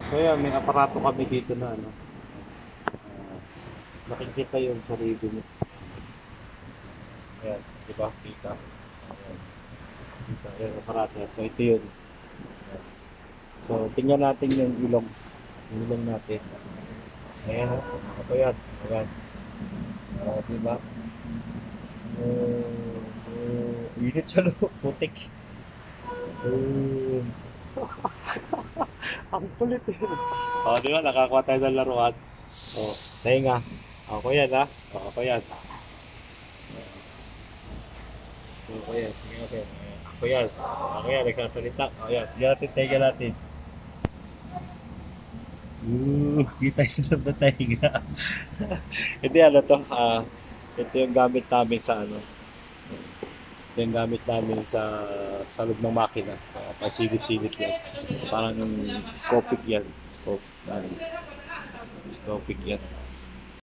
So yan, may aparato kami dito na ano. ah, Nakikita yung sarili mo. Ayan, di ba? Kita. Ayan, kita. Ayan, aparato. So ito yun. Ayan. So tingnan natin yung ilong. Yung ilong natin. Ayan, ito yan. Ayan. Di ba? Init sa loob. Putik. Uh, Ang kulit eh. Di ba? Nakakuha tayo ng laruan. Tahinga. Ako yan ha. Ako yan. Ako yan. Sige natin. Ako yan. Ako yan. Nagsasalita. Ako yan. Sige natin. Tahinga natin. Di tayo sa loob na tahinga. Hindi ano to. Ito yung gamit namin sa ano. Ito yung gamit namin sa loob ng makina. Pasilip-silip yan. Parang yung scopic yan. Scopic yan.